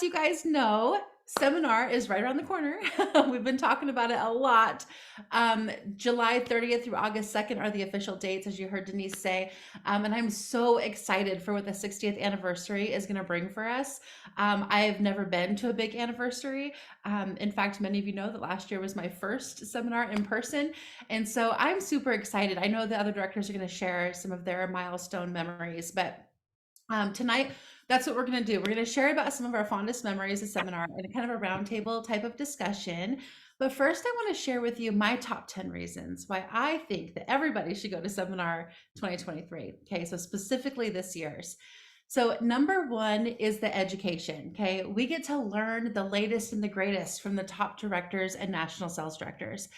as you guys know, seminar is right around the corner. We've been talking about it a lot. July 30th through August 2nd are the official dates, as you heard Denise say. And I'm so excited for what the 60th anniversary is going to bring for us. I have never been to a big anniversary. In fact, many of you know that last year was my first seminar in person. And so I'm super excited. I know the other directors are going to share some of their milestone memories, but tonight, that's what we're going to do. We're going to share about some of our fondest memories of seminar and kind of a roundtable type of discussion. But first, I want to share with you my top 10 reasons why I think that everybody should go to seminar 2023. Okay, so specifically this year's. So number one is the education. Okay, we get to learn the latest and the greatest from the top directors and national sales directors.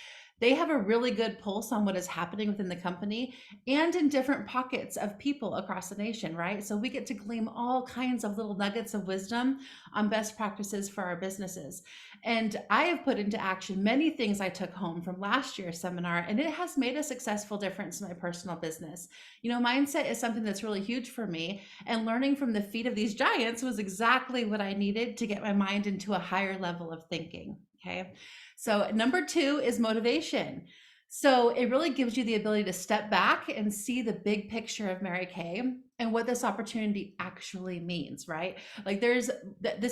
They have a really good pulse on what is happening within the company and in different pockets of people across the nation, right? So we get to glean all kinds of little nuggets of wisdom on best practices for our businesses. And I have put into action many things I took home from last year's seminar, and it has made a successful difference in my personal business. You know, mindset is something that's really huge for me, and learning from the feet of these giants was exactly what I needed to get my mind into a higher level of thinking. Okay. So number two is motivation. So it really gives you the ability to step back and see the big picture of Mary Kay and what this opportunity actually means, right? Like this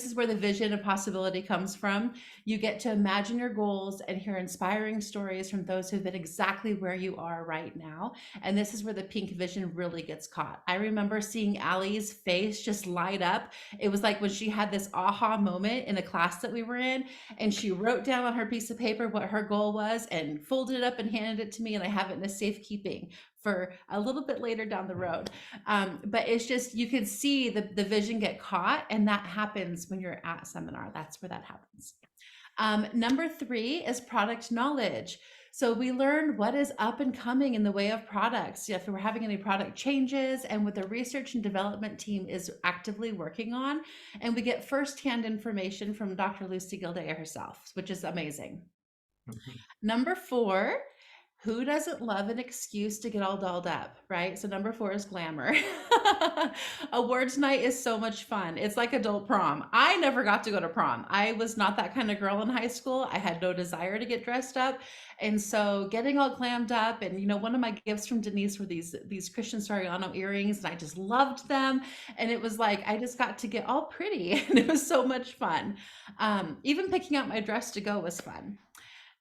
is where the vision of possibility comes from. You get to imagine your goals and hear inspiring stories from those who've been exactly where you are right now. And this is where the pink vision really gets caught. I remember seeing Allie's face just light up. It was like when she had this aha moment in a class that we were in, and she wrote down on her piece of paper what her goal was and folded it up and handed it to me, and I have it in a safekeeping for a little bit later down the road. But it's just, you can see the vision get caught, and that happens when you're at seminar. That's where that happens. Number three is product knowledge. So we learn what is up and coming in the way of products. If we're having any product changes, and what the research and development team is actively working on. And we get firsthand information from Dr. Lucy Gildea herself, which is amazing. Number four, who doesn't love an excuse to get all dolled up, right? So number four is glamour. Awards night is so much fun. It's like adult prom. I never got to go to prom. I was not that kind of girl in high school. I had no desire to get dressed up. And so getting all glammed up, and you know, one of my gifts from Denise were these Christian Soriano earrings, and I just loved them. And it was like I just got to get all pretty, and it was so much fun. Even picking out my dress to go was fun.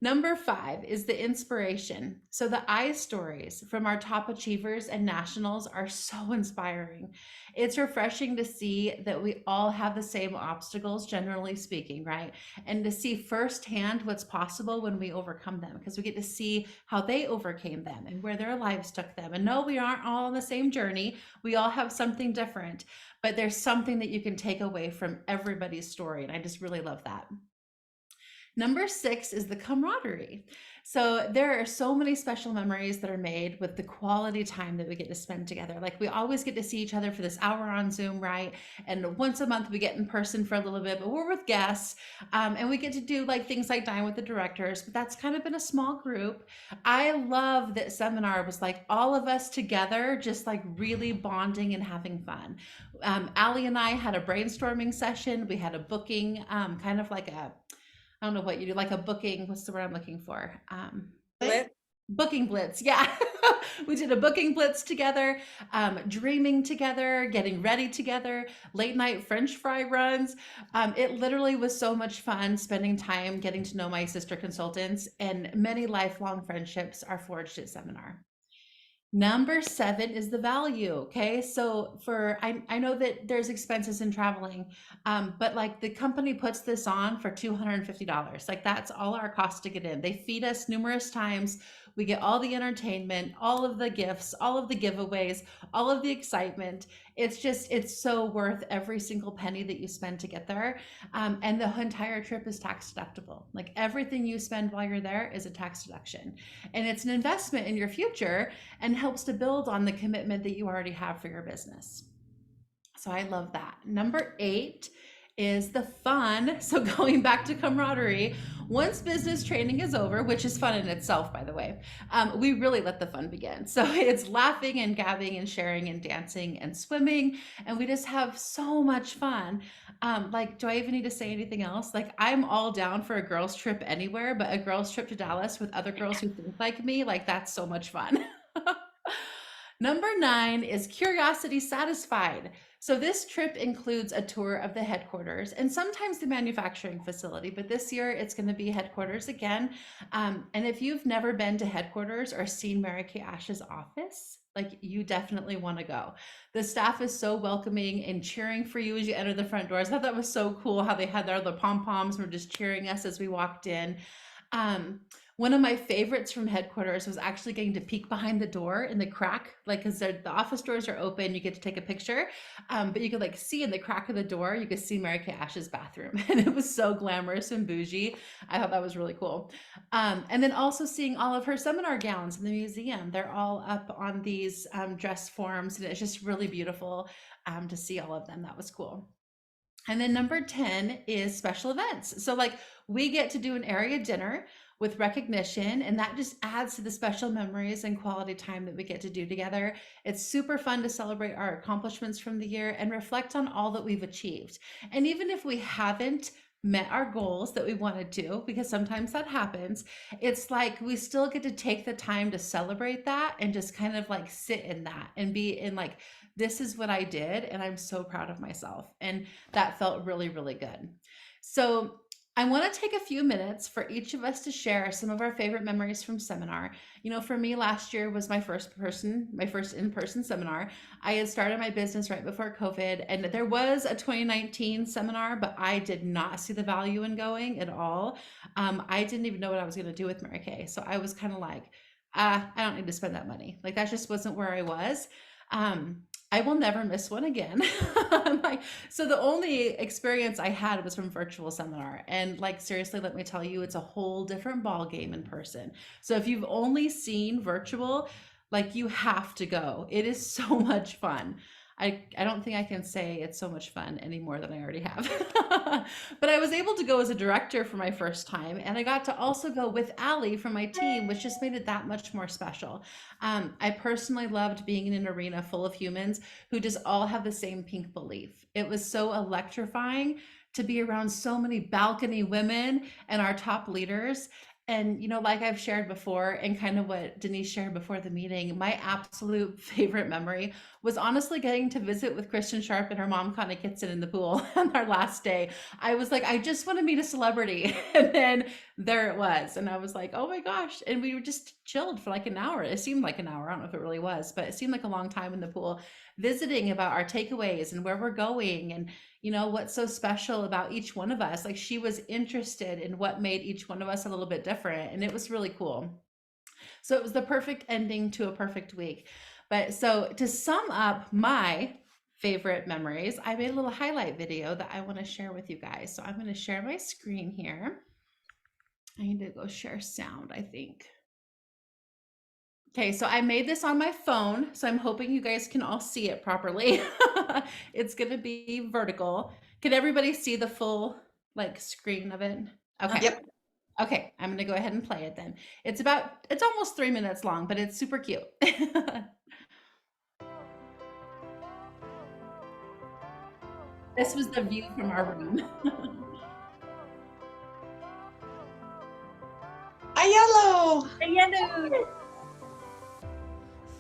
Number five is the inspiration. So the I stories from our top achievers and nationals are so inspiring. It's refreshing to see that we all have the same obstacles, generally speaking, right? And to see firsthand what's possible when we overcome them, because we get to see how they overcame them and where their lives took them. And no, we aren't all on the same journey. We all have something different, but there's something that you can take away from everybody's story. And I just really love that. Number six is the camaraderie. So there are so many special memories that are made with the quality time that we get to spend together. Like we always get to see each other for this hour on Zoom, right? And once a month we get in person for a little bit, but we're with guests, and we get to do like things like dine with the directors, but that's kind of been a small group. I love that seminar was like all of us together, just like really bonding and having fun. Allie and I had a brainstorming session. We had a booking, kind of like a, I don't know what you do, like a booking, what's the word I'm looking for? Lit. Booking blitz. Yeah. We did a booking blitz together, dreaming together, getting ready together, late night French fry runs. It literally was so much fun spending time getting to know my sister consultants, and many lifelong friendships are forged at seminar. Number seven is the value. Okay. So I know that there's expenses in traveling, but like the company puts this on for $250. Like that's all our cost to get in. They feed us numerous times. We get all the entertainment, all of the gifts, all of the giveaways, all of the excitement. It's so worth every single penny that you spend to get there. And the entire trip is tax deductible. Like everything you spend while you're there is a tax deduction. And it's an investment in your future, and helps to build on the commitment that you already have for your business. So I love that. Number eight is the fun. So going back to camaraderie, once business training is over, which is fun in itself, by the way, we really let the fun begin. So it's laughing and gabbing and sharing and dancing and swimming, and we just have so much fun. Like, do I even need to say anything else? Like, I'm all down for a girls' trip anywhere, but a girls' trip to Dallas with other girls who think like me, like that's so much fun. Number 9 is curiosity satisfied. So this trip includes a tour of the headquarters and sometimes the manufacturing facility, but this year it's going to be headquarters again. And if you've never been to headquarters or seen Mary Kay Ash's office, like you definitely want to go. The staff is so welcoming and cheering for you as you enter the front doors. I thought that was so cool how they had the pom-poms were just cheering us as we walked in. Um, One of my favorites from headquarters was actually getting to peek behind the door in the crack, like because the office doors are open, you get to take a picture, but you could like see in the crack of the door, you could see Mary Kay Ash's bathroom, and it was so glamorous and bougie. I thought that was really cool. And then also seeing all of her seminar gowns in the museum. They're all up on these dress forms, and it's just really beautiful to see all of them. That was cool. And then number 10 is special events. So like we get to do an area dinner with recognition, and that just adds to the special memories and quality time that we get to do together. It's super fun to celebrate our accomplishments from the year and reflect on all that we've achieved. And even if we haven't met our goals that we wanted to, because sometimes that happens, it's like we still get to take the time to celebrate that and just kind of like sit in that and be in like, this is what I did, and I'm so proud of myself. And that felt really, really good. So I want to take a few minutes for each of us to share some of our favorite memories from seminar. You know, for me, last year was my first in-person seminar. I had started my business right before COVID, and there was a 2019 seminar, but I did not see the value in going at all. I didn't even know what I was going to do with Mary Kay. So I was kind of like, I don't need to spend that money. Like that just wasn't where I was. I will never miss one again. Like, so the only experience I had was from virtual seminar. And like, seriously, let me tell you, it's a whole different ball game in person. So if you've only seen virtual, like you have to go. It is so much fun. I don't think I can say it's so much fun any more than I already have. But I was able to go as a director for my first time, and I got to also go with Allie from my team, which just made it that much more special. I personally loved being in an arena full of humans who just all have the same pink belief. It was so electrifying to be around so many balcony women and our top leaders. And, you know, like I've shared before, and kind of what Denise shared before the meeting, my absolute favorite memory was honestly getting to visit with Kristen Sharp and her mom, Connie Kitson, in the pool on our last day. I was like, I just want to meet a celebrity. And then there it was. And I was like, oh my gosh. And we were just chilled for like an hour. It seemed like an hour. I don't know if it really was, but it seemed like a long time in the pool, visiting about our takeaways and where we're going, and you know, what's so special about each one of us. Like she was interested in what made each one of us a little bit different. And it was really cool. So it was the perfect ending to a perfect week. But so to sum up my favorite memories, I made a little highlight video that I want to share with you guys. So I'm going to share my screen here. I need to go share sound, I think. Okay, so I made this on my phone, so I'm hoping you guys can all see it properly. It's gonna be vertical. Can everybody see the full like screen of it? Okay. Yep. Okay, I'm gonna go ahead and play it then. It's almost 3 minutes long, but it's super cute. This was the view from our room. A yellow. Yellow.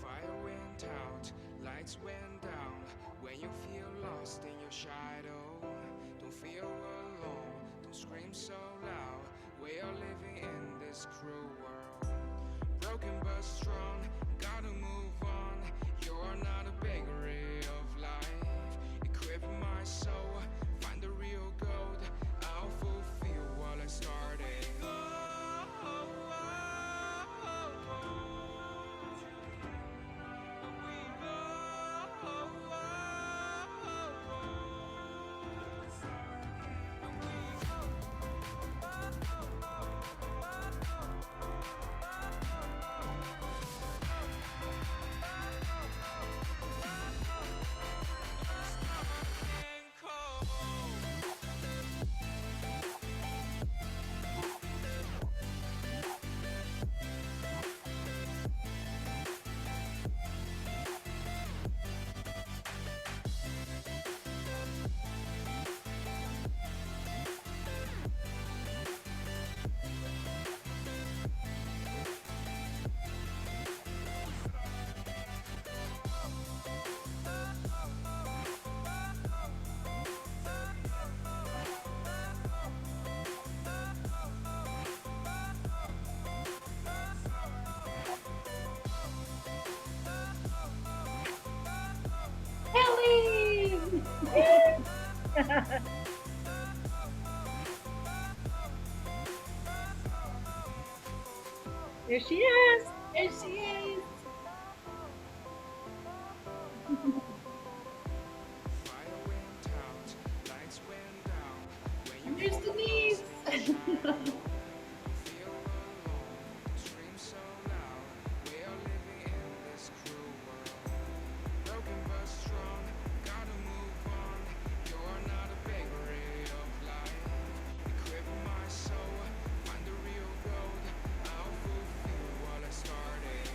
Fire went out, lights went down. When you feel lost in your shadow, don't feel alone, don't scream so loud. We are living in this cruel world, broken but strong, gotta move on. You're not a bakery of life, equip my soul, find the real gold. I'll fulfill what I started. There she is. There she is. Fire went out, lights went down. When you And there's feel lost in your Denise. shadow, don't feel alone, don't scream so loud. We are living in this cruel world. Broken but strong, gotta move on. You're not a bakery of life. Equip my soul, find the real gold. I'll fulfill what I started.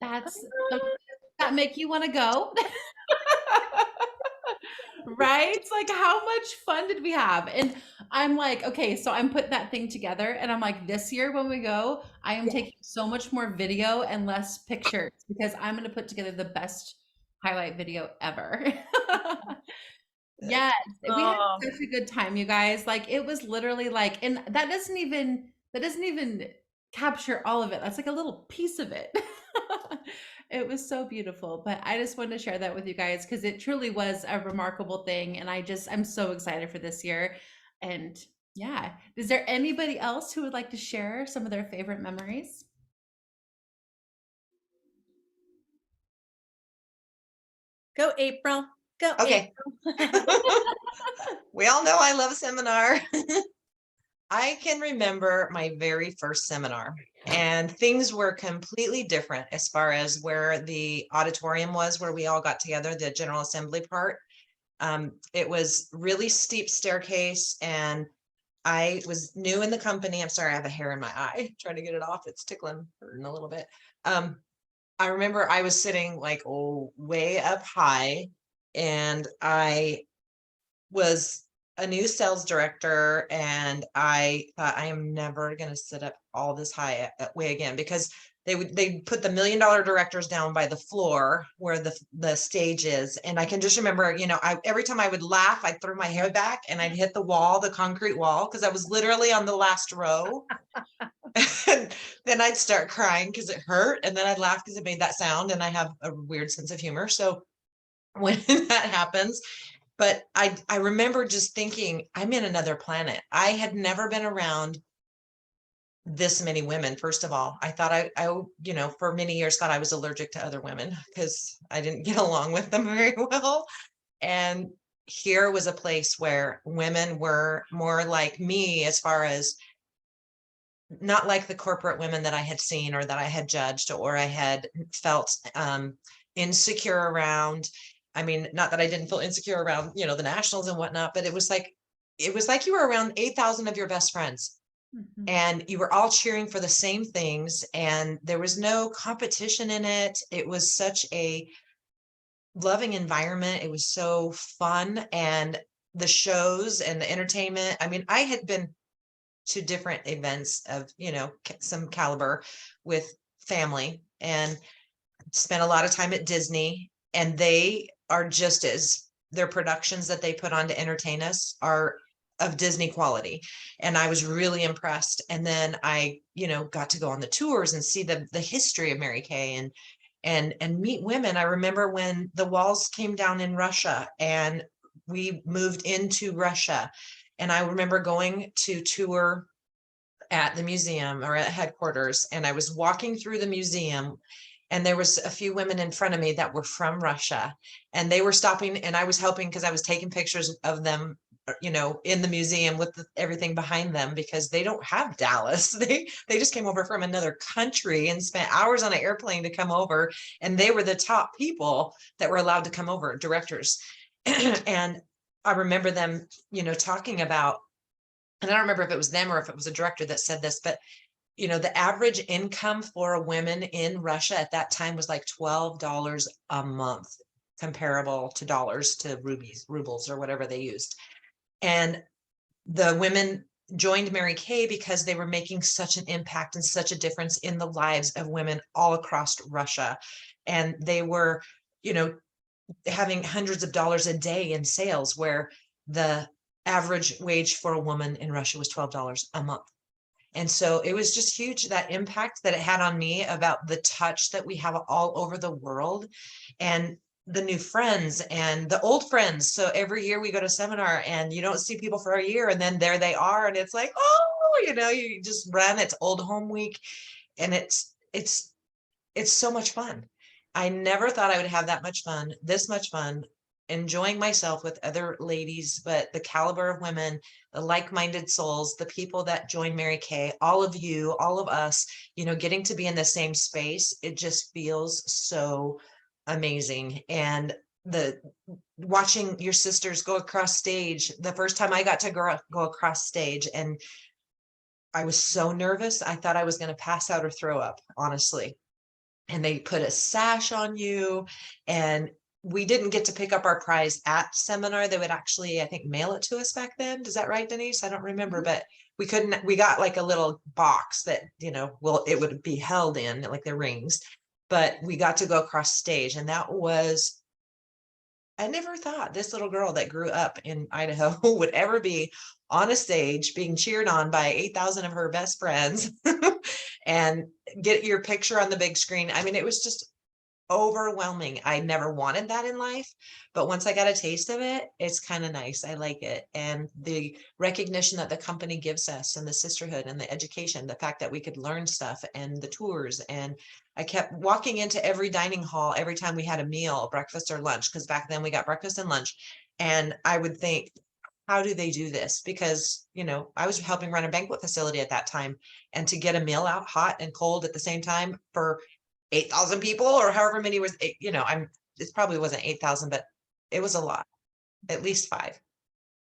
That's that make you want to go? Right? Like, how much fun did we have? And I'm like, okay, so I'm putting that thing together, and I'm like, this year when we go, I am Yeah. taking so much more video and less pictures because I'm going to put together the best highlight video ever. Yes, we had Oh, such a good time, you guys. Like, it was literally like, and that doesn't even capture all of it. That's like a little piece of it. It was so beautiful, but I just wanted to share that with you guys because it truly was a remarkable thing, and I'm so excited for this year. And yeah, is there anybody else who would like to share some of their favorite memories? go April. Go Okay. April. We all know I love a seminar. I can remember my very first seminar, and things were completely different as far as where the auditorium was, where we all got together, the General Assembly part. It was really steep staircase, and I was new in the company. I'm sorry, I have a hair in my eye. Trying to get it off. It's tickling, hurting a little bit. I remember I was sitting like way up high, and I was a new sales director, and I thought I am never going to sit up all this high way again, because they put the $1 million directors down by the floor where the stage is. And I can just remember, every time I would laugh, I'd throw my hair back and I'd hit the wall, the concrete wall, because I was literally on the last row. And then I'd start crying because it hurt, and then I'd laugh because it made that sound, and I have a weird sense of humor. So when that happens, but I remember just thinking, I'm in another planet. I had never been around this many women. First of all, I thought for many years thought I was allergic to other women because I didn't get along with them very well. And here was a place where women were more like me, as far as not like the corporate women that I had seen or that I had judged or I had felt insecure around. I mean, not that I didn't feel insecure around, the nationals and whatnot, but it was like you were around 8,000 of your best friends, Mhm. and you were all cheering for the same things, and there was no competition in it. It was such a loving environment. It was so fun, and the shows and the entertainment. I mean, I had been to different events of, some caliber with family, and spent a lot of time at Disney, and they are just as their productions that they put on to entertain us are of Disney quality. And I was really impressed. And then I, got to go on the tours and see the history of Mary Kay, and meet women. I remember when the walls came down in Russia and we moved into Russia. And I remember going to tour at the museum or at headquarters, and I was walking through the museum, and there was a few women in front of me that were from Russia, and they were stopping, and I was helping because I was taking pictures of them, in the museum with everything behind them, because they don't have Dallas. They just came over from another country and spent hours on an airplane to come over, and they were the top people that were allowed to come over, directors. And I remember them, talking about, and I don't remember if it was them or if it was a director that said this, but the average income for a woman in Russia at that time was like $12 a month, comparable to dollars to rubles or whatever they used. And the women joined Mary Kay because they were making such an impact and such a difference in the lives of women all across Russia. And they were, you know, having hundreds of dollars a day in sales, where the average wage for a woman in Russia was $12 a month. And so it was just huge, that impact that it had on me, about the touch that we have all over the world, and the new friends and the old friends. So every year we go to seminar and you don't see people for a year, and then there they are. And it's like, oh, you just run, it's old home week. And it's so much fun. I never thought I would have that much fun, this much fun, enjoying myself with other ladies, but the caliber of women, the like-minded souls, the people that join Mary Kay, all of you, all of us, getting to be in the same space, it just feels so amazing. And the watching your sisters go across stage, the first time I got to go across stage, and I was so nervous. I thought I was going to pass out or throw up, honestly. And they put a sash on you, and we didn't get to pick up our prize at seminar. They would actually, I think, mail it to us back then. Is that right, Denise? I don't remember, but we got like a little box that, it would be held in, like the rings, but we got to go across stage. And that was, I never thought this little girl that grew up in Idaho would ever be on a stage being cheered on by 8,000 of her best friends and get your picture on the big screen. I mean, it was just overwhelming. I never wanted that in life, but once I got a taste of it, it's kind of nice. I like it. And the recognition that the company gives us, and the sisterhood and the education, the fact that we could learn stuff, and the tours. And I kept walking into every dining hall every time we had a meal, breakfast or lunch, because back then we got breakfast and lunch. And I would think, how do they do this? Because, I was helping run a banquet facility at that time, and to get a meal out hot and cold at the same time for 8,000 people, or however many was, it probably wasn't 8,000, but it was a lot, at least 5.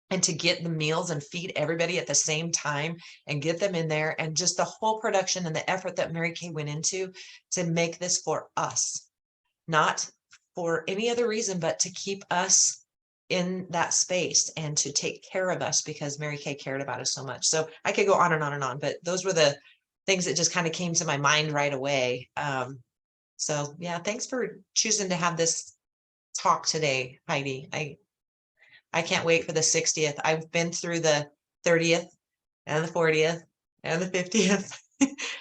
And to get the meals and feed everybody at the same time and get them in there, and just the whole production and the effort that Mary Kay went into to make this for us, not for any other reason, but to keep us in that space and to take care of us, because Mary Kay cared about us so much. So I could go on and on and on, but those were the things that just kind of came to my mind right away. So yeah, thanks for choosing to have this talk today, Heidi. I can't wait for the 60th. I've been through the 30th and the 40th and the 50th.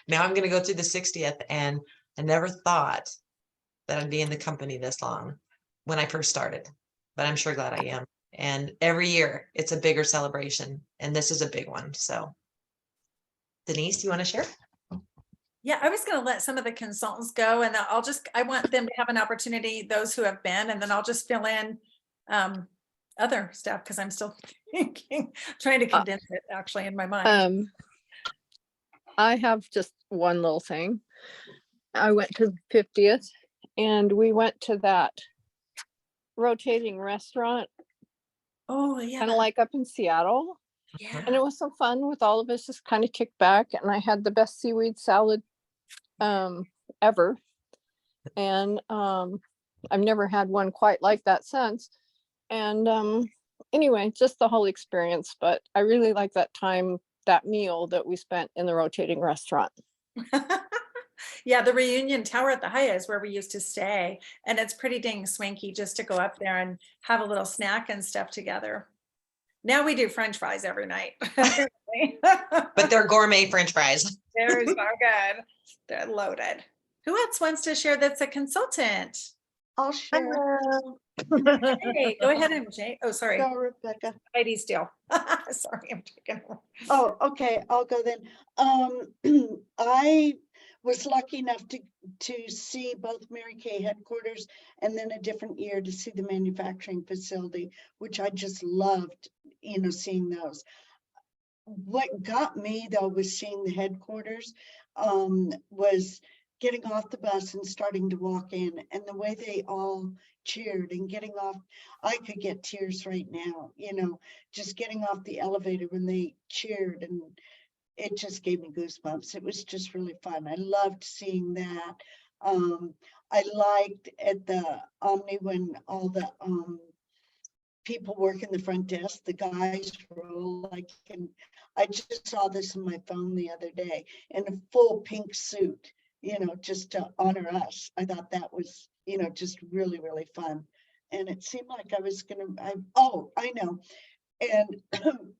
Now I'm going to go through the 60th, and I never thought that I'd be in the company this long when I first started, but I'm sure glad I am. And every year it's a bigger celebration, and this is a big one. So Denise, you want to share? Yeah, I was going to let some of the consultants go, and I want them to have an opportunity, those who have been, and then I'll just fill in other stuff, because I'm still thinking, trying to condense it actually in my mind. I have just one little thing. I went to the 50th, and we went to that rotating restaurant, Oh yeah, kind of like up in Seattle. yeah. And it was so fun with all of us just kind of kicked back, and I had the best seaweed salad ever. And I've never had one quite like that since. And anyway, just the whole experience. But I really like that meal that we spent in the rotating restaurant. Yeah, the reunion tower at the Hyatt is where we used to stay, and it's pretty dang swanky just to go up there and have a little snack and stuff together. Now we do French fries every night. But they're gourmet French fries. They're so good. They're loaded. Who else wants to share that's a consultant? I'll share. Hey, go ahead, MJ. Oh, sorry. Go, Rebecca. Heidi still. Sorry, I'm taking over. Oh, okay, I'll go then. I was lucky enough to see both Mary Kay headquarters, and then a different year to see the manufacturing facility, which I just loved, seeing those. What got me though was seeing the headquarters, was getting off the bus and starting to walk in, and the way they all cheered and getting off. I could get tears right now, just getting off the elevator when they cheered, and it just gave me goosebumps. It was just really fun. I loved seeing that. I liked at the Omni when all the people working the front desk, the guys were all like, and I just saw this on my phone the other day in a full pink suit, just to honor us. I thought that was, just really, really fun. And it seemed like I was I know. And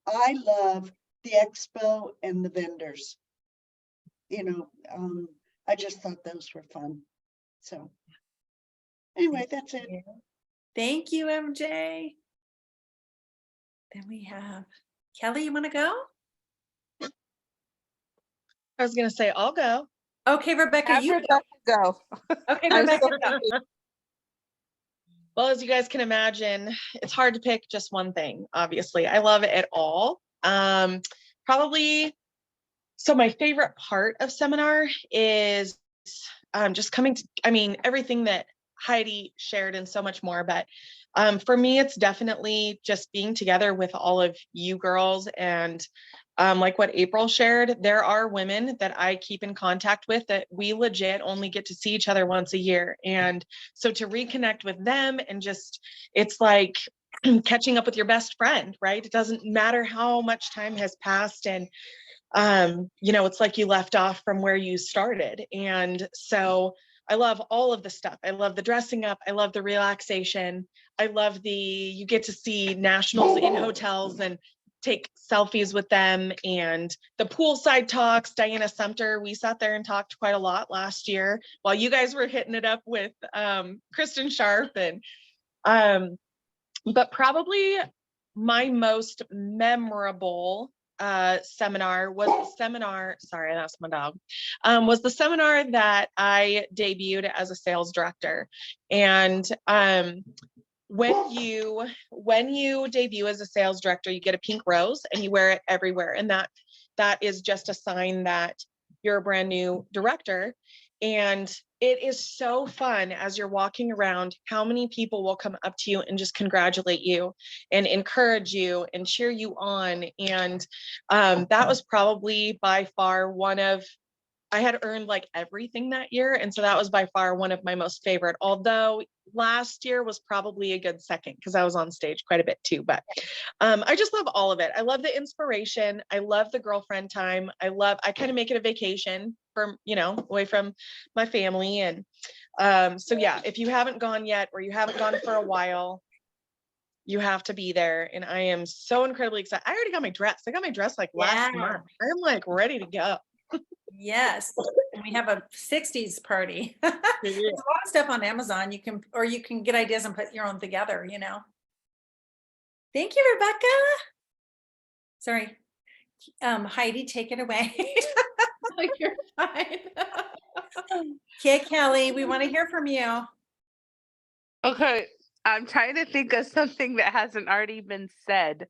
I love the expo and the vendors. I just thought those were fun. So anyway, that's it. Thank you, MJ. Then we have Kelly, you want to go? I was gonna say I'll go. Okay, Rebecca, Have you Rebecca go. okay, I'm Rebecca. so happy. Well, as you guys can imagine, it's hard to pick just one thing. Obviously, I love it all. Probably. So my favorite part of seminar is just coming to, everything that Heidi shared and so much more. But for me, it's definitely just being together with all of you girls. And like what April shared, there are women that I keep in contact with that we legit only get to see each other once a year. And so to reconnect with them and just, it's like catching up with your best friend, right? It doesn't matter how much time has passed. And it's like you left off from where you started. And so I love all of the stuff. I love the dressing up. I love the relaxation. I love you get to see nationals in hotels and take selfies with them, and the poolside talks. Diana Sumter, we sat there and talked quite a lot last year while you guys were hitting it up with Kristen Sharp. And but probably my most memorable seminar was the seminar, sorry, that's my dog, was the seminar that I debuted as a sales director. And when you debut as a sales director, you get a pink rose and you wear it everywhere. And that is just a sign that you're a brand new director. And it is so fun as you're walking around, how many people will come up to you and just congratulate you and encourage you and cheer you on. And that was probably by far I had earned like everything that year. And so that was by far one of my most favorite, although last year was probably a good second because I was on stage quite a bit too. But I just love all of it. I love the inspiration. I love the girlfriend time. I kind of make it a vacation from, away from my family. And so yeah, if you haven't gone yet, or you haven't gone for a while, you have to be there. And I am so incredibly excited. I already got my dress. I got my dress like last month. I'm like ready to go. Yes, and we have a 60s party. There's a lot of stuff on Amazon. You can get ideas and put your own together, Thank you, Rebecca. Sorry. Heidi, take it away. You're fine. Okay, Kelly, we want to hear from you. Okay, I'm trying to think of something that hasn't already been said.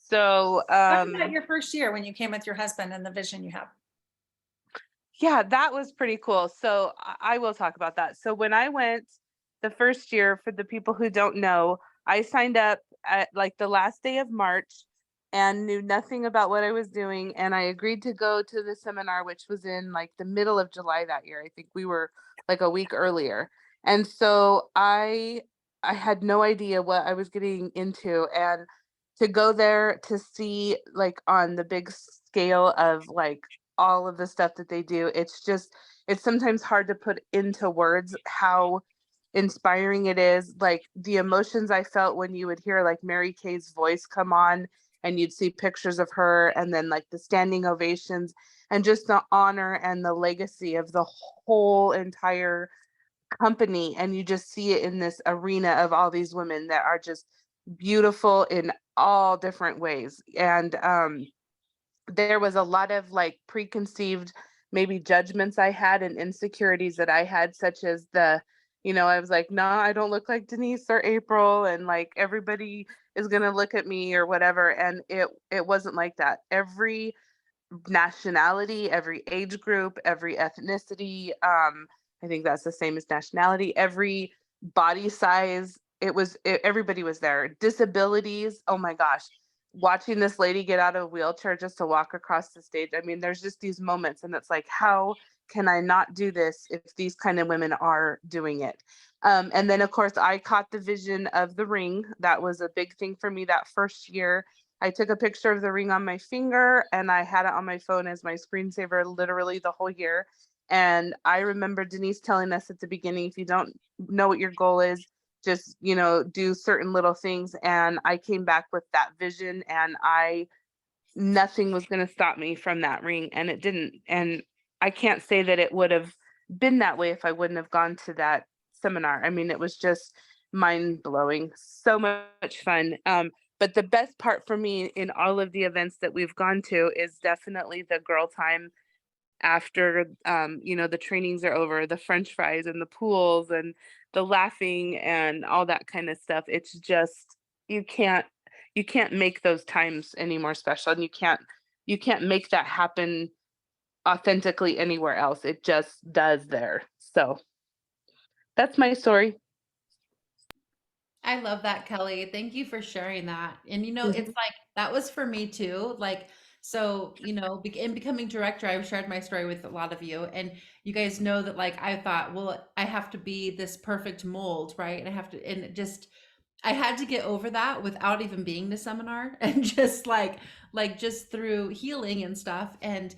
So, Talk about your first year when you came with your husband and the vision you have. yeah, that was pretty cool. So I will talk about that. So when I went the first year, for the people who don't know, I signed up at like the last day of March and knew nothing about what I was doing. And I agreed to go to the seminar, which was in like the middle of July that year. I think we were like a week earlier. And so I had no idea what I was getting into. And to go there to see like on the big scale of like all of the stuff that they do, it's sometimes hard to put into words how inspiring it is. Like the emotions I felt when you would hear like Mary Kay's voice come on and you'd see pictures of her, and then like the standing ovations and just the honor and the legacy of the whole entire company. And you just see it in this arena of all these women that are just beautiful in all different ways. And there was a lot of like preconceived maybe judgments I had and insecurities that I had, such as I was like, no, I don't look like Denise or April, and like everybody is gonna look at me or whatever. And it wasn't like that. Every nationality, every age group, every ethnicity, I think that's the same as nationality, every body size, everybody was there. Disabilities, oh my gosh, watching this lady get out of a wheelchair just to walk across the stage. I mean, there's just these moments, and it's like, how can I not do this if these kind of women are doing it? And then, of course, I caught the vision of the ring. That was a big thing for me that first year. I took a picture of the ring on my finger and I had it on my phone as my screensaver literally the whole year. And I remember Denise telling us at the beginning, if you don't know what your goal is, just, do certain little things. And I came back with that vision, and nothing was going to stop me from that ring. And it didn't. And I can't say that it would have been that way if I wouldn't have gone to that seminar. I mean, it was just mind blowing, so much fun. But the best part for me in all of the events that we've gone to is definitely the girl time after, the trainings are over, the French fries and the pools and the laughing and all that kind of stuff. It's just, you can't make those times any more special, and you can't make that happen authentically anywhere else. It just does there. So that's my story. I love that, Kelly. Thank you for sharing that. And it's like that was for me too. Like, so, in becoming director, I've shared my story with a lot of you, and you guys know that, like, I thought, well, I have to be this perfect mold, right? And I had to get over that without even being the seminar, and just just through healing and stuff, and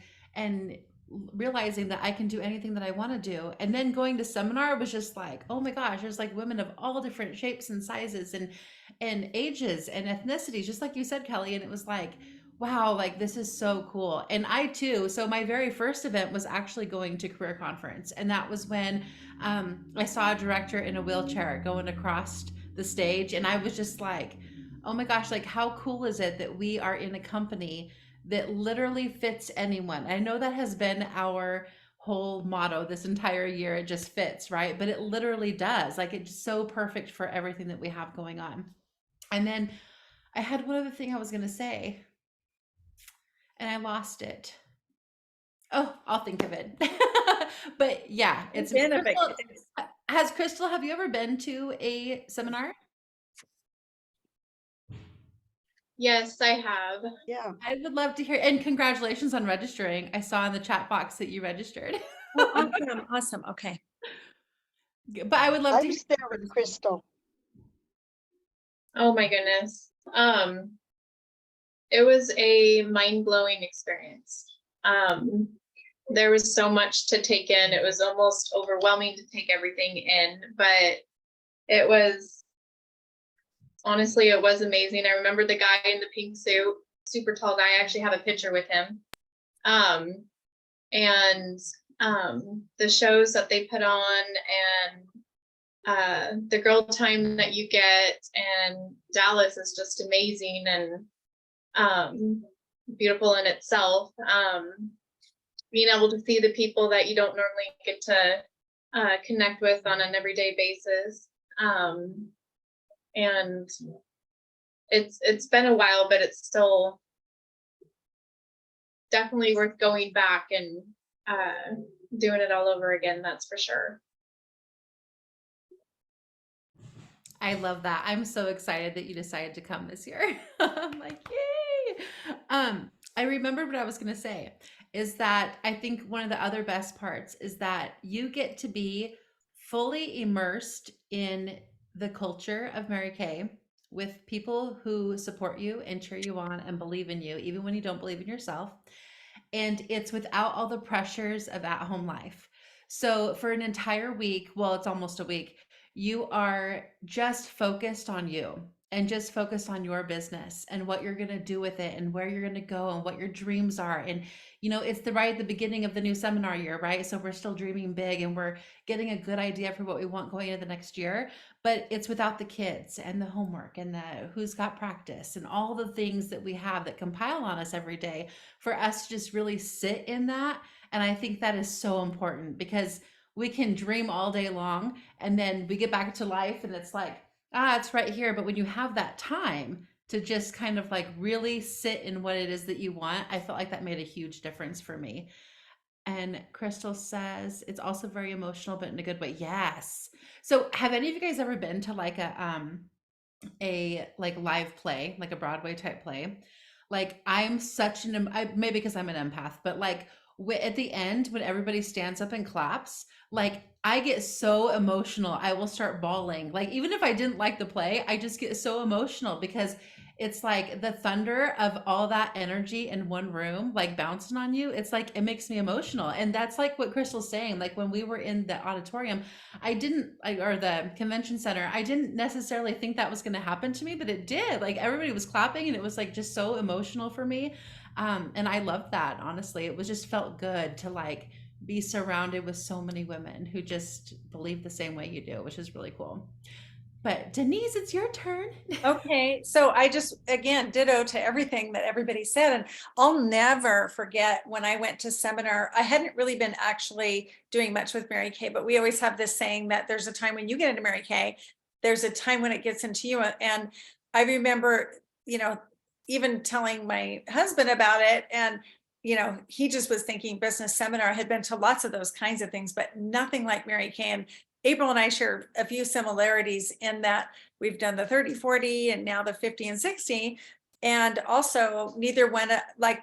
realizing that I can do anything that I want to do. And then going to seminar was just like, oh my gosh, there's like women of all different shapes and sizes and ages and ethnicities, just like you said, Kelly. And it was like, wow, like this is so cool. And I too, so my very first event was actually going to career conference. And that was when I saw a director in a wheelchair going across the stage. And I was just like, oh my gosh, like how cool is it that we are in a company that literally fits anyone? I know that has been our whole motto this entire year. It just fits, right? But it literally does. Like it's so perfect for everything that we have going on. And then I had one other thing I was going to say, and I lost it. Oh, I'll think of it. But yeah, it's Been a big- Crystal, have you ever been to a seminar? Yes, I have. Yeah. I would love to hear, and congratulations on registering. I saw in the chat box that you registered. Oh, awesome. Awesome. Okay. But I would love I to was hear. there with Crystal. Oh my goodness. It was a mind-blowing experience. There was so much to take in. It was almost overwhelming to take everything in, but it was, honestly, it was amazing. I remember the guy in the pink suit, super tall guy. I actually have a picture with him. And the shows that they put on, and the girl time that you get, and Dallas is just amazing and beautiful in itself. Being able to see the people that you don't normally get to connect with on an everyday basis. And it's been a while, but it's still definitely worth going back and doing it all over again. That's for sure. I love that. I'm so excited that you decided to come this year. I'm like, yay. I remembered what I was going to say is that I think one of the other best parts is that you get to be fully immersed in the culture of Mary Kay with people who support you and cheer you on and believe in you, even when you don't believe in yourself. And it's without all the pressures of at-home life. So for an entire week, well, it's almost a week, you are just focused on you and just focused on your business and what you're going to do with it and where you're going to go and what your dreams are. And, it's right at the beginning of the new seminar year, right? So we're still dreaming big and we're getting a good idea for what we want going into the next year, but it's without the kids and the homework and the who's got practice and all the things that we have that compile on us every day, for us to just really sit in that. And I think that is so important, because we can dream all day long and then we get back to life and it's like, it's right here. But when you have that time to just kind of like really sit in what it is that you want, I felt like that made a huge difference for me. And Crystal says it's also very emotional, but in a good way. Yes. So have any of you guys ever been to like a like live play, like a Broadway type play? Like I'm such maybe because I'm an empath, but like at the end, when everybody stands up and claps, like I get so emotional. I will start bawling. Like even if I didn't like the play, I just get so emotional because it's like the thunder of all that energy in one room, like bouncing on you. It's like it makes me emotional. And that's like what Crystal's saying. Like when we were in the auditorium, or the convention center, I didn't necessarily think that was going to happen to me, but it did. Like everybody was clapping and it was like just so emotional for me. And I loved that, honestly. It was just felt good to like be surrounded with so many women who just believe the same way you do, which is really cool. But Denise, it's your turn. Okay, so I just, again, ditto to everything that everybody said. And I'll never forget when I went to seminar. I hadn't really been actually doing much with Mary Kay, but we always have this saying that there's a time when you get into Mary Kay, there's a time when it gets into you. And I remember, even telling my husband about it, and he just was thinking business seminar. I had been to lots of those kinds of things, but nothing like Mary Kay. And April and I share a few similarities in that we've done the 30, 40, and now the 50 and 60. And also neither one, like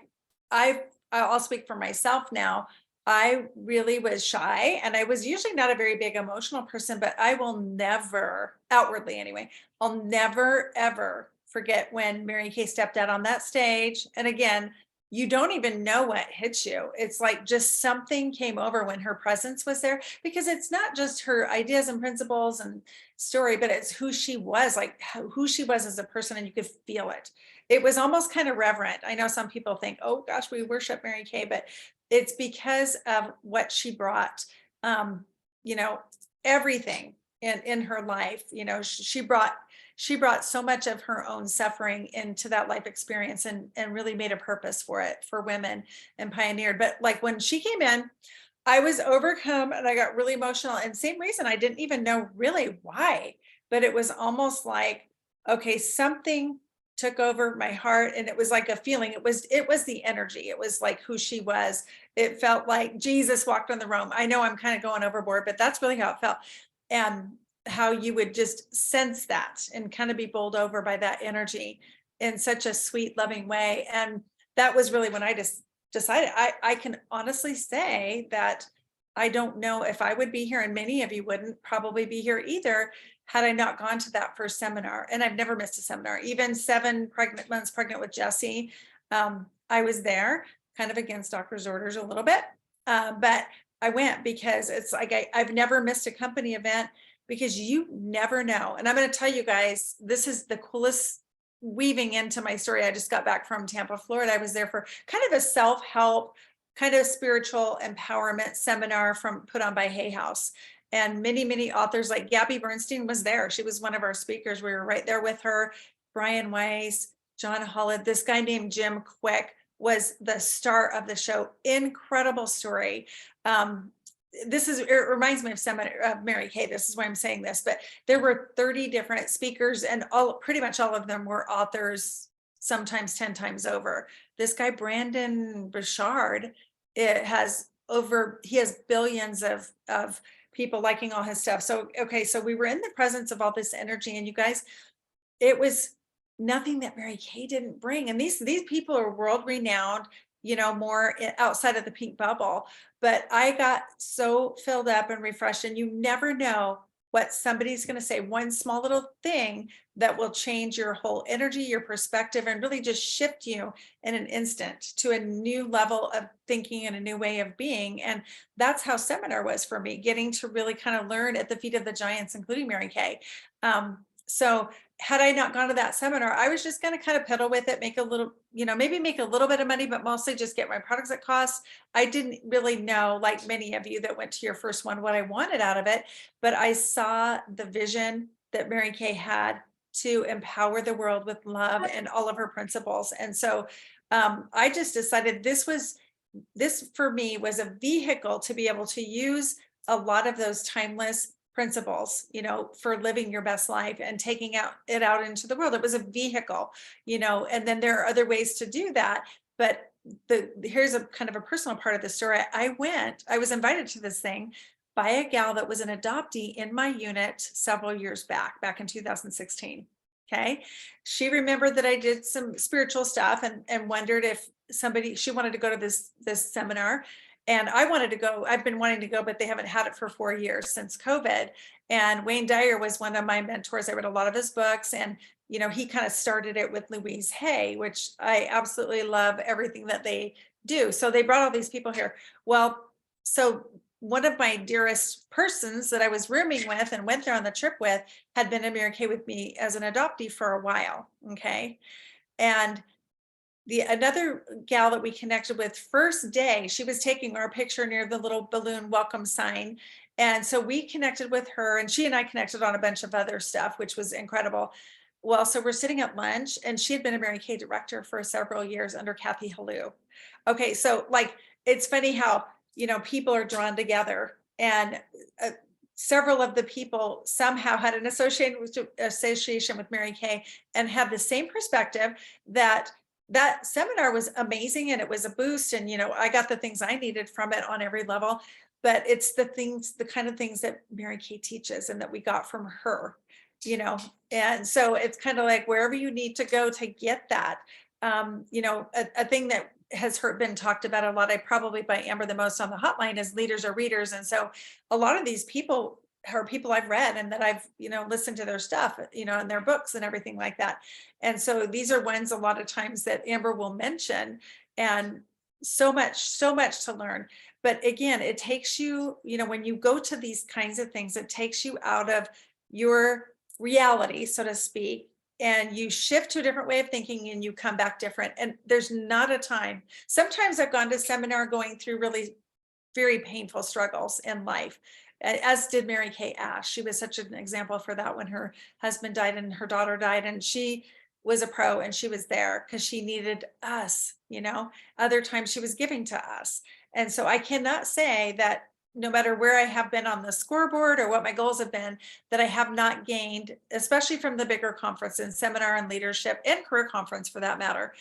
I'll speak for myself now. I really was shy, and I was usually not a very big emotional person, but I will never, outwardly anyway, I'll never, ever forget when Mary Kay stepped out on that stage. And again, you don't even know what hits you. It's like just something came over when her presence was there, because it's not just her ideas and principles and story, but it's who she was, like who she was as a person, and you could feel it. It was almost kind of reverent. I know some people think, oh gosh, we worship Mary Kay, but it's because of what she brought, everything in her life. She brought so much of her own suffering into that life experience, and really made a purpose for it for women, and pioneered. But like when she came in, I was overcome and I got really emotional, and same reason, I didn't even know really why, but it was almost like, okay, something took over my heart, and it was like a feeling. It was the energy. It was like who she was. It felt like Jesus walked on the room. I know I'm kind of going overboard, but that's really how it felt. And how you would just sense that and kind of be bowled over by that energy in such a sweet, loving way. And that was really when I just decided, I can honestly say that I don't know if I would be here, and many of you wouldn't probably be here either, had I not gone to that first seminar. And I've never missed a seminar, even 7 months pregnant with Jesse. I was there kind of against doctor's orders a little bit, but I went because it's like, I've never missed a company event, because you never know. And I'm going to tell you guys, this is the coolest weaving into my story. I just got back from Tampa, Florida. I was there for kind of a self-help, kind of spiritual empowerment seminar put on by Hay House. And many, many authors, like Gabby Bernstein was there. She was one of our speakers. We were right there with her. Brian Weiss, John Holland, this guy named Jim Quick was the star of the show. Incredible story. It reminds me of Mary Kay. This is why I'm saying this, but there were 30 different speakers, and pretty much all of them were authors, sometimes 10 times over. This guy, Brandon Burchard, he has billions of people liking all his stuff. So, okay, so we were in the presence of all this energy, and you guys, it was nothing that Mary Kay didn't bring. And these people are world renowned, more outside of the pink bubble. But I got so filled up and refreshed, and you never know what somebody's going to say, one small little thing that will change your whole energy, your perspective, and really just shift you in an instant to a new level of thinking and a new way of being. And that's how seminar was for me, getting to really kind of learn at the feet of the giants, including Mary Kay. So had I not gone to that seminar, I was just going to kind of pedal with it, make a little, maybe make a little bit of money, but mostly just get my products at cost. I didn't really know, like many of you that went to your first one, what I wanted out of it, but I saw the vision that Mary Kay had to empower the world with love and all of her principles. And so I just decided this for me was a vehicle to be able to use a lot of those timeless principles, for living your best life and taking it out into the world. It was a vehicle, and then there are other ways to do that. But here's a kind of a personal part of the story. I was invited to this thing by a gal that was an adoptee in my unit several years back in 2016. Okay. She remembered that I did some spiritual stuff and wondered if somebody, she wanted to go to this seminar. And I wanted to go, I've been wanting to go, but they haven't had it for 4 years since COVID. And Wayne Dyer was one of my mentors. I read a lot of his books, and he kind of started it with Louise Hay, which I absolutely love everything that they do. So they brought all these people here. Well, so one of my dearest persons that I was rooming with and went there on the trip with had been in Mary Kay with me as an adoptee for a while. Okay. And another gal that we connected with first day, she was taking our picture near the little balloon welcome sign. And so we connected with her, and she and I connected on a bunch of other stuff, which was incredible. Well, so we're sitting at lunch, and she had been a Mary Kay director for several years under Kathy Halou. Okay, so like, it's funny how, people are drawn together, and several of the people somehow had an association with Mary Kay and have the same perspective that seminar was amazing, and it was a boost, and I got the things I needed from it on every level. But it's the kind of things that Mary Kay teaches and that we got from her, and so it's kind of like wherever you need to go to get that. A thing that has been talked about a lot, I probably by Amber the most on the hotline, is leaders or readers. And so a lot of these people are people I've read and that I've, listened to their stuff, and their books and everything like that. And so these are ones a lot of times that Amber will mention, and so much to learn. But again, it takes you, when you go to these kinds of things, it takes you out of your reality, so to speak, and you shift to a different way of thinking, and you come back different. And there's not a time. Sometimes I've gone to seminar going through really very painful struggles in life, as did Mary Kay Ash. She was such an example for that when her husband died and her daughter died, and she was a pro, and she was there because she needed us. Other times she was giving to us. And so I cannot say that no matter where I have been on the scoreboard or what my goals have been, that I have not gained, especially from the bigger conference and seminar and leadership and career conference for that matter,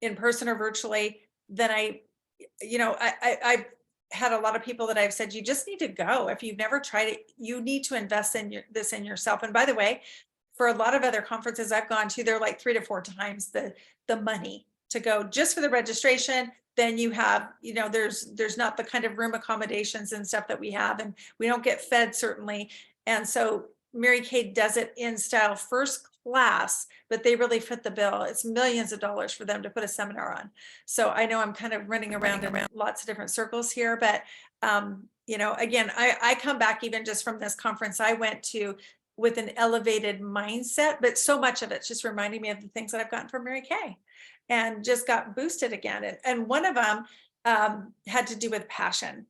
in person or virtually, then I've had a lot of people that I've said, you just need to go. If you've never tried it, you need to invest in this in yourself. And by the way, for a lot of other conferences I've gone to, they're like 3 to 4 times the money to go just for the registration. Then you have, there's not the kind of room accommodations and stuff that we have, and we don't get fed certainly. And so Mary Kay does it in style first class, but they really fit the bill. It's millions of dollars for them to put a seminar on. So I know I'm kind of running around lots of different circles here, but again, I come back even just from this conference I went to with an elevated mindset, but so much of it's just reminding me of the things that I've gotten from Mary Kay, and just got boosted again. And one of them had to do with passion.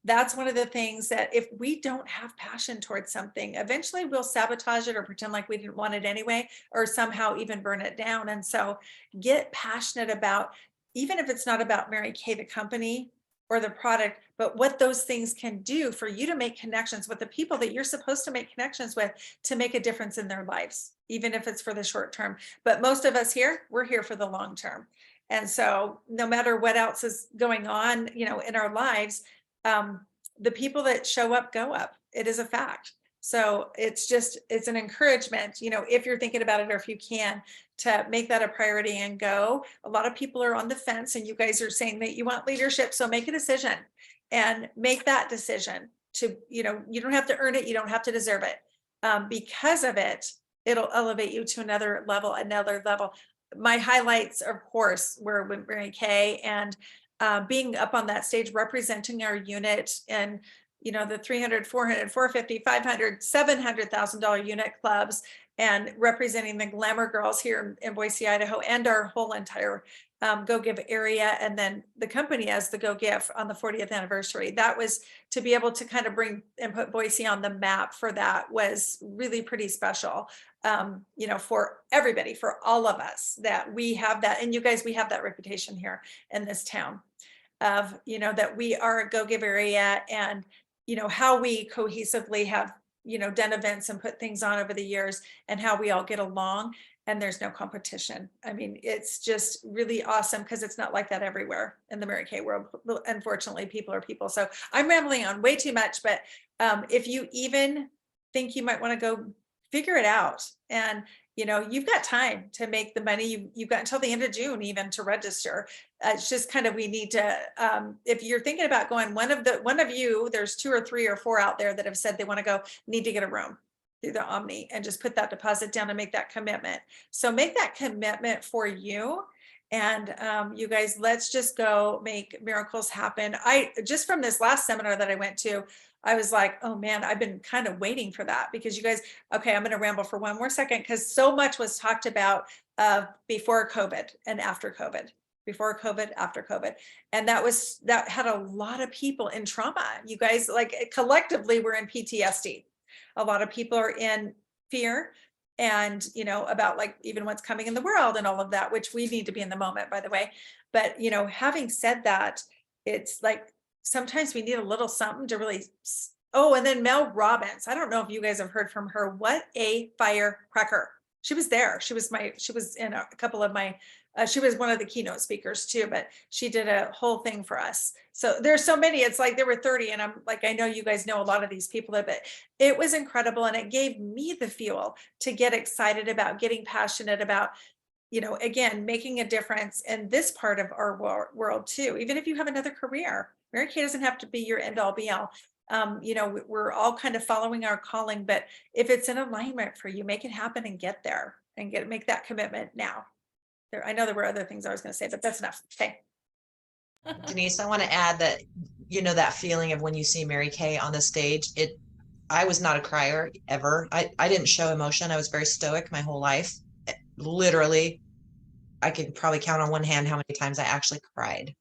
That's one of the things that if we don't have passion towards something, eventually we'll sabotage it or pretend like we didn't want it anyway, or somehow even burn it down. And so get passionate about, even if it's not about Mary Kay, the company or the product, but what those things can do for you to make connections with the people that you're supposed to make connections with to make a difference in their lives, even if it's for the short term. But most of us here, we're here for the long term. And so no matter what else is going on, in our lives, the people that show up, go up. It is a fact. So it's an encouragement, if you're thinking about it, or if you can, to make that a priority and go. A lot of people are on the fence, and you guys are saying that you want leadership. So make a decision and make that decision to, you don't have to earn it. You don't have to deserve it. Because of it, it'll elevate you to another level. My highlights, of course, were with Mary Kay, and being up on that stage representing our unit, and the 300, 400, 450, 500, $700,000 unit clubs, and representing the Glamour Girls here in Boise, Idaho, and our whole entire Go Give area, and then the company as the Go Give on the 40th anniversary. That was to be able to kind of bring and put Boise on the map for that was really pretty special. For everybody, for all of us, that we have that, and you guys, we have that reputation here in this town of, that we are a Go Give area, and, how we cohesively have, done events and put things on over the years, and how we all get along, and there's no competition. I mean, it's just really awesome, because it's not like that everywhere in the Mary Kay world. Unfortunately, people are people. So I'm rambling on way too much, but if you even think you might want to go, figure it out. And you've got time to make the money. You've got until the end of June even to register. It's just kind of, we need to, if you're thinking about going, one of you, there's 2 or 3 or 4 out there that have said they want to go, need to get a room through the Omni and just put that deposit down and make that commitment. So make that commitment for you. And you guys, let's just go make miracles happen. Just from this last seminar that I went to, I was like, oh man, I've been kind of waiting for that, because you guys, okay, I'm going to ramble for one more second, because so much was talked about before COVID and after COVID. Before COVID, after COVID. And that had a lot of people in trauma. You guys, like, collectively, we're in PTSD. A lot of people are in fear, and about like even what's coming in the world and all of that, which we need to be in the moment, by the way. But having said that, it's like sometimes we need a little something to really. Oh, and then Mel Robbins, I don't know if you guys have heard from her. What a firecracker. She was there. She was in a couple of my, she was one of the keynote speakers too, but she did a whole thing for us. So there's so many, it's like there were 30, and I'm like, I know you guys know a lot of these people, but it was incredible. And it gave me the fuel to get excited about, getting passionate about, again, making a difference in this part of our world too. Even if you have another career, Mary Kay doesn't have to be your end all be all. We're all kind of following our calling, but if it's in alignment for you, make it happen and get there and make that commitment now. I know there were other things I was going to say, but that's enough. Okay. Denise, I want to add that, that feeling of when you see Mary Kay on the stage, I was not a crier ever. I didn't show emotion. I was very stoic my whole life. Literally, I could probably count on one hand how many times I actually cried,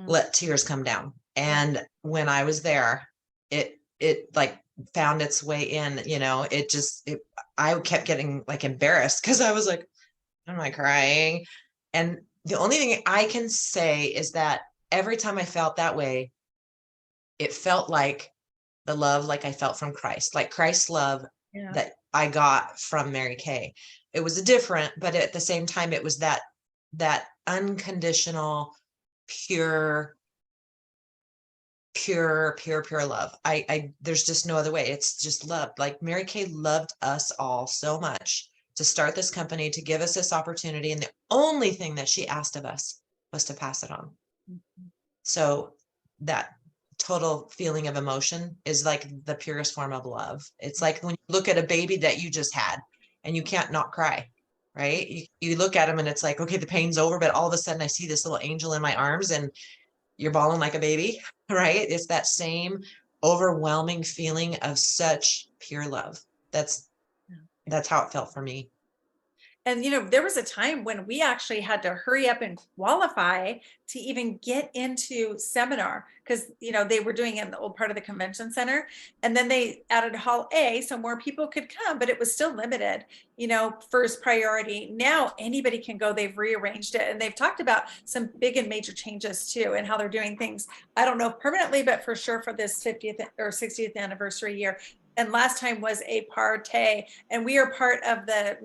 let tears come down. And when I was there, it like found its way in, I kept getting like embarrassed, because I was like, am I crying? And the only thing I can say is that every time I felt that way, it felt like the love, like I felt from Christ, like Christ's love that I got from Mary Kay. It was different, but at the same time, it was that unconditional, pure love. There's just no other way. It's just love. Like Mary Kay loved us all so much to start this company, to give us this opportunity. And the only thing that she asked of us was to pass it on. So that total feeling of emotion is like the purest form of love. It's like when you look at a baby that you just had and you can't not cry, right? You look at them and it's like, okay, the pain's over, but all of a sudden I see this little angel in my arms and you're bawling like a baby, right? It's that same overwhelming feeling of such pure love. That's how it felt for me. And, there was a time when we actually had to hurry up and qualify to even get into seminar, because, they were doing it in the old part of the convention center. And then they added Hall A so more people could come, but it was still limited, first priority. Now anybody can go. They've rearranged it, and they've talked about some big and major changes too, and how they're doing things. I don't know permanently, but for sure for this 50th or 60th anniversary year. And last time was a party, and we are part of the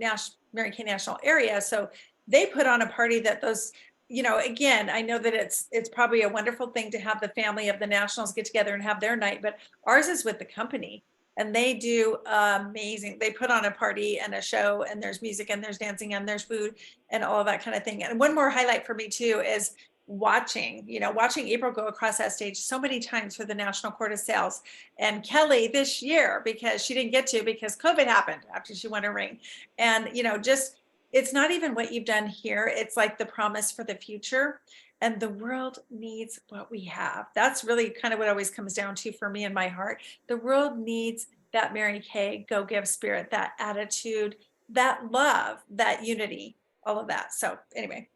Mary Kay National Area. So they put on a party that those, again, I know that it's probably a wonderful thing to have the family of the Nationals get together and have their night, but ours is with the company, and they do amazing. They put on a party and a show, and there's music and there's dancing and there's food and all of that kind of thing. And one more highlight for me too is watching April go across that stage so many times for the National Court of Sales, and Kelly this year, because she didn't get to, because COVID happened after she won her ring. And, just, it's not even what you've done here. It's like the promise for the future, and the world needs what we have. That's really kind of what always comes down to for me in my heart. The world needs that Mary Kay go give spirit, that attitude, that love, that unity, all of that. So anyway,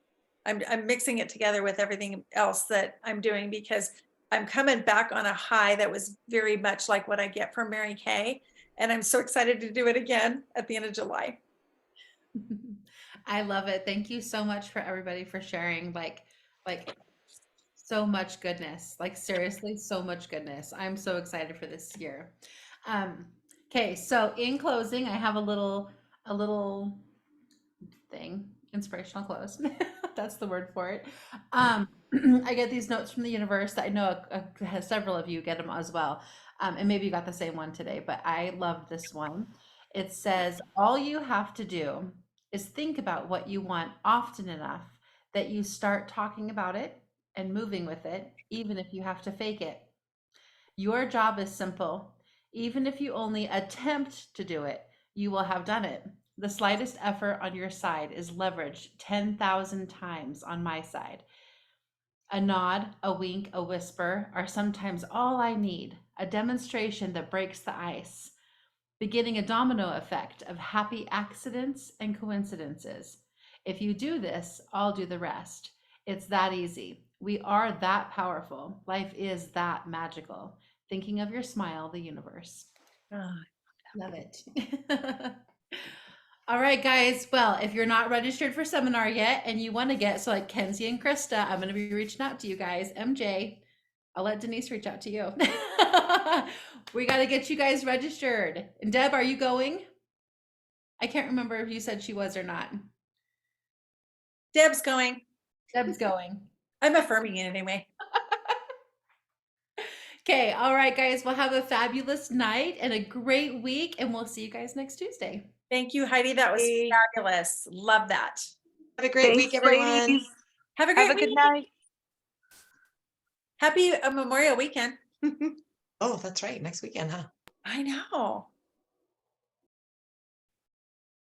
I'm mixing it together with everything else that I'm doing, because I'm coming back on a high that was very much like what I get from Mary Kay. And I'm so excited to do it again at the end of July. I love it. Thank you so much for everybody for sharing like so much goodness. Like seriously, so much goodness. I'm so excited for this year. Okay, so in closing, I have a little thing, inspirational close. That's the word for it. I get these notes from the universe. I know several of you get them as well. And maybe you got the same one today, but I love this one. It says, all you have to do is think about what you want often enough that you start talking about it and moving with it, even if you have to fake it. Your job is simple. Even if you only attempt to do it, you will have done it. The slightest effort on your side is leveraged 10,000 times on my side. A nod, a wink, a whisper are sometimes all I need, a demonstration that breaks the ice, beginning a domino effect of happy accidents and coincidences. If you do this, I'll do the rest. It's that easy. We are that powerful. Life is that magical. Thinking of your smile, the universe. Ah, Love it. All right, guys. Well, if you're not registered for seminar yet and you want to get, so like Kenzie and Krista, I'm going to be reaching out to you guys. MJ, I'll let Denise reach out to you. We got to get you guys registered. And Deb, are you going? I can't remember if you said she was or not. Deb's going. Deb's going. I'm affirming it anyway. Okay. All right, guys. We'll have a fabulous night and a great week, and we'll see you guys next Tuesday. Thank you, Heidi. That was Hey. fabulous. Love that. Have a great week, Thanks, everyone. ladies. Have a great Have a good week. night. Happy Memorial Weekend. Oh, that's right. Next weekend, huh? I know.